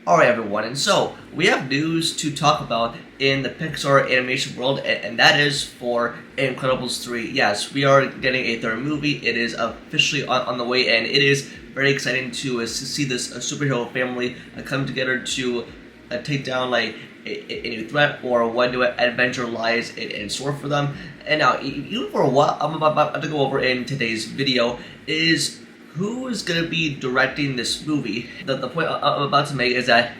Alright everyone, and so we have news to talk about in the Pixar animation world, and that is for Incredibles 3. Yes, we are getting a third movie. It is officially on the way, and it is very exciting to see this superhero family come together to take down like a new threat or what new adventure lies in store for them. And now, even for what I'm about to go over in today's video is who is going to be directing this movie. The point I'm about to make is that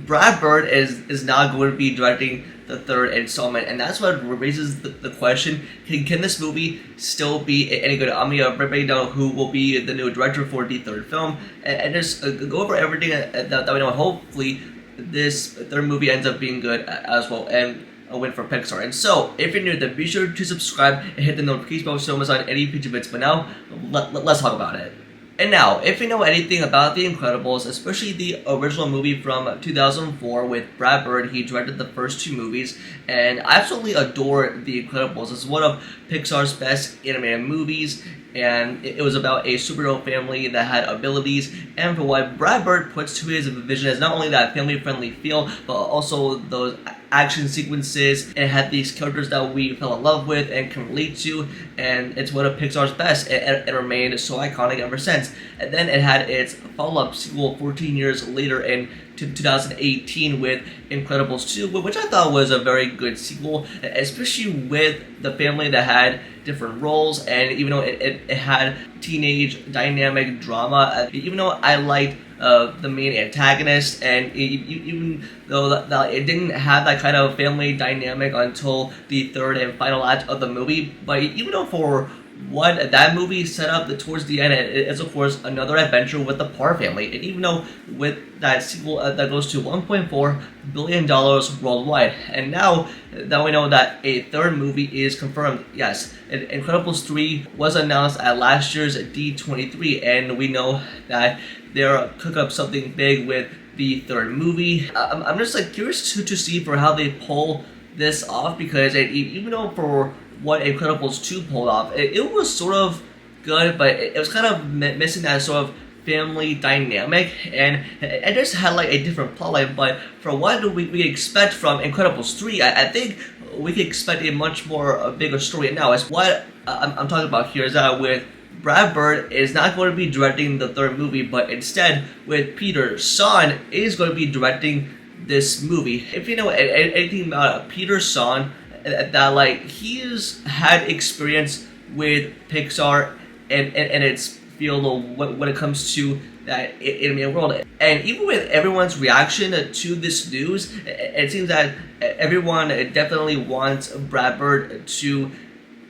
Brad Bird is not going to be directing the third installment, and that's what raises the question: Can this movie still be any good? I'm gonna break down who will be the new director for the third film, and just go over everything that we know. Hopefully, this third movie ends up being good as well, and a win for Pixar. And so, if you're new, then be sure to subscribe and hit the notification bell so you don't miss on any future videos. But now, let's talk about it. And now, if you know anything about The Incredibles, especially the original movie from 2004 with Brad Bird, he directed the first two movies, and I absolutely adore The Incredibles. It's one of Pixar's best animated movies, and it was about a superhero family that had abilities, and for what Brad Bird puts to his vision is not only that family-friendly feel, but also those action sequences, and it had these characters that we fell in love with and can relate to, and it's one of Pixar's best, and it remained so iconic ever since. And then it had its follow-up sequel 14 years later in 2018 with Incredibles 2, which I thought was a very good sequel, especially with the family that had different roles, and even though it had teenage dynamic drama, even though I liked the main antagonist, and even though that it didn't have that kind of family dynamic until the third and final act of the movie, but even though for what that movie set up towards the end, it is of course another adventure with the Parr family, and even though with that sequel that goes to $1.4 billion worldwide, and now that we know that a third movie is confirmed, yes, Incredibles 3 was announced at last year's D23, and we know that they're cook up something big with the third movie. I'm just like curious to see for how they pull this off, because even though for what Incredibles 2 pulled off, it was sort of good, but it was kind of missing that sort of family dynamic, and it just had like a different plotline. But for what we expect from Incredibles 3, I think we can expect a much more bigger story. And now, as what I'm talking about here is that with Brad Bird is not going to be directing the third movie, but instead with Peter Sohn is going to be directing this movie. If you know anything about Peter Sohn, that like he's had experience with Pixar and its field when it comes to that animated world, and even with everyone's reaction to this news, it seems that everyone definitely wants Brad Bird to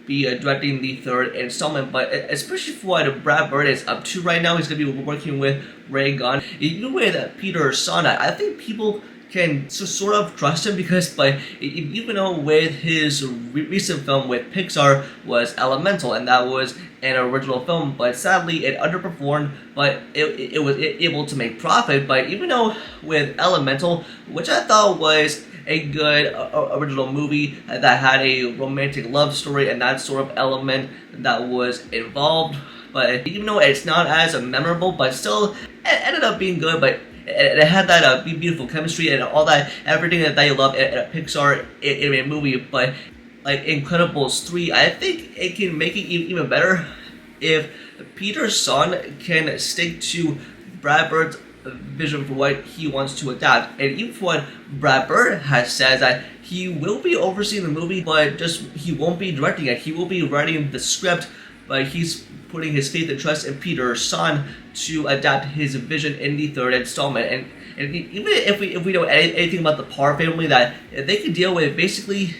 be directing the third installment, but especially for what Brad Bird is up to right now, he's going to be working with Ray Gunn. Even with Peter Sohn, I think people can sort of trust him, because but even though with his recent film with Pixar was Elemental, and that was an original film, but sadly it underperformed, but it was able to make profit. But even though with Elemental, which I thought was a good original movie that had a romantic love story and that sort of element that was involved, but even though it's not as memorable, but still it ended up being good. But it had that beautiful chemistry and all that, everything that you love in a Pixar animated movie. But like Incredibles 3, I think it can make it even better if Peter Sohn can stick to Brad Bird's vision for what he wants to adapt. And even for what Brad Bird has said, that he will be overseeing the movie, but just he won't be directing it. He will be writing the script, but he's putting his faith and trust in Peter Sohn to adapt his vision in the third installment. And even if we know anything about the Parr family, that they can deal with basically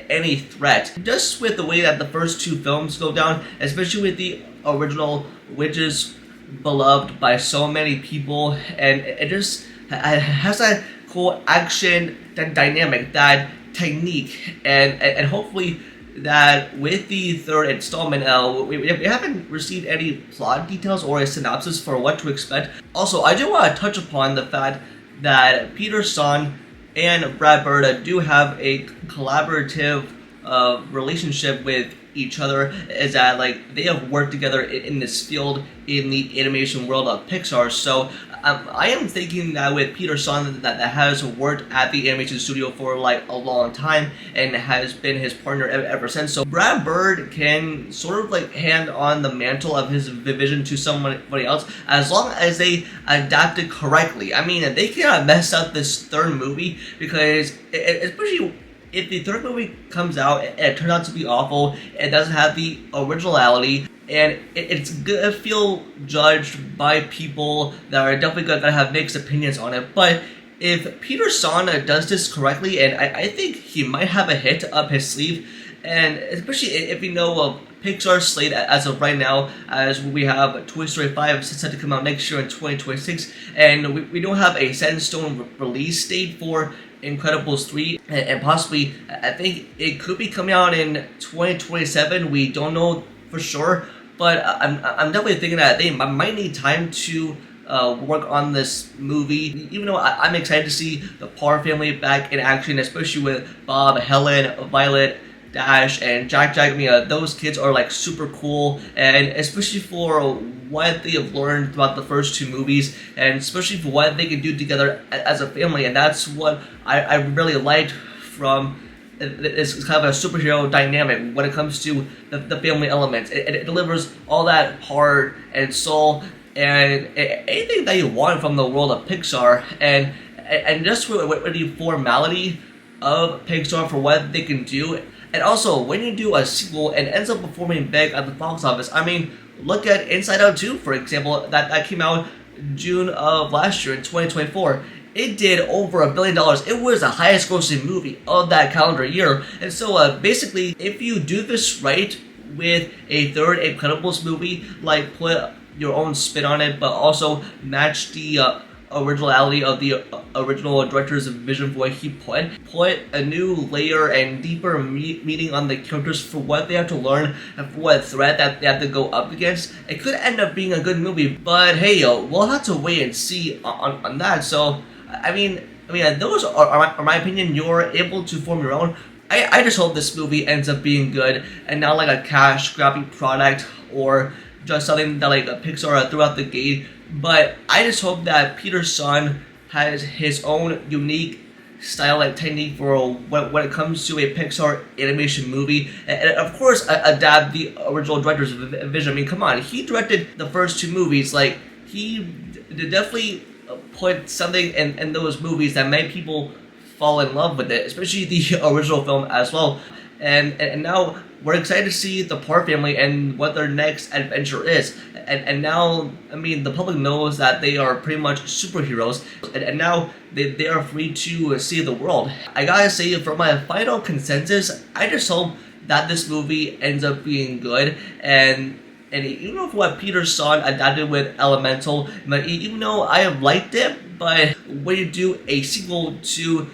any threat, just with the way that the first two films go down, especially with the original, which is beloved by so many people, and it just has that cool action, that dynamic, that technique, and hopefully that with the third installment, we haven't received any plot details or a synopsis for what to expect. Also, I do want to touch upon the fact that Peter Sohn and Brad Bird do have a collaborative relationship with each other, is that like they have worked together in this field in the animation world of Pixar. So I am thinking that with Peter Sohn that has worked at the animation studio for like a long time and has been his partner ever since. So Brad Bird can sort of like hand on the mantle of his vision to somebody else as long as they adapt it correctly. I mean, they cannot mess up this third movie because especially if the third movie comes out and it turns out to be awful, it doesn't have the originality, and it's gonna feel judged by people that are definitely gonna have mixed opinions on it. But if Peter Sohn does this correctly, and I think he might have a hit up his sleeve, and especially if you know of Pixar's slate as of right now, as we have Toy Story 5 set to come out next year in 2026, and we don't have a set in stone release date for Incredibles 3, and possibly, I think it could be coming out in 2027, we don't know for sure, but I'm definitely thinking that they might need time to work on this movie, even though I'm excited to see the Parr family back in action, especially with Bob, Helen, Violet, Dash, and Jack. I mean, those kids are like super cool, and especially for what they have learned throughout the first two movies, and especially for what they can do together as a family, and that's what I really liked from this kind of a superhero dynamic when it comes to the family elements. It delivers all that heart and soul and anything that you want from the world of Pixar, and just with the formality of Pixar for what they can do. And also, when you do a sequel and ends up performing big at the box office, I mean, look at Inside Out 2, for example, that came out June of last year in 2024. It did over $1 billion. It was the highest grossing movie of that calendar year. And so basically, if you do this right with a third Incredibles movie, like put your own spin on it, but also match the originality of the original director's vision for what he put a new layer and deeper meaning on the characters for what they have to learn and for what threat that they have to go up against, it could end up being a good movie. But hey, we'll have to wait and see on that. So I mean those are my opinion. You're able to form your own. I just hope this movie ends up being good and not like a cash grabbing product or just something that like a Pixar threw out the gate. But I just hope that Peter Sohn has his own unique style and technique for when it comes to a Pixar animation movie, and of course adapt the original director's vision. I mean, come on, he directed the first two movies. Like, he definitely put something in those movies that made people fall in love with it, especially the original film as well. And now we're excited to see the Parr family and what their next adventure is. And now, I mean, the public knows that they are pretty much superheroes, and now they are free to see the world. I gotta say, for my final consensus, I just hope that this movie ends up being good, and even for what Peter Sohn adapted with Elemental, but even though I have liked it, but when you do a sequel to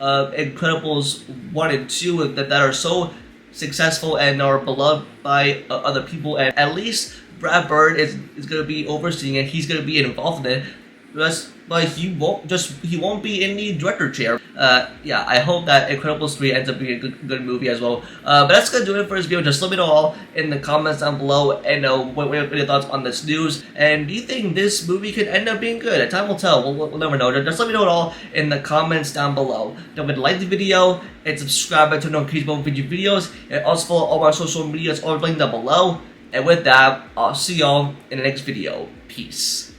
Incredibles 1 and 2 that are so successful and are beloved by other people, and at least Brad Bird is going to be overseeing it, he's going to be involved in it, but he won't be in the director chair. Yeah, I hope that Incredibles 3 ends up being a good movie as well. But that's going to do it for this video. Just let me know all in the comments down below, and what are your thoughts on this news, and do you think this movie could end up being good? Time will tell. We'll never know. Just let me know it all in the comments down below. Don't forget to like the video and subscribe to notifications about future videos, and also follow all my social medias all linked down below. And with that, I'll see y'all in the next video. Peace.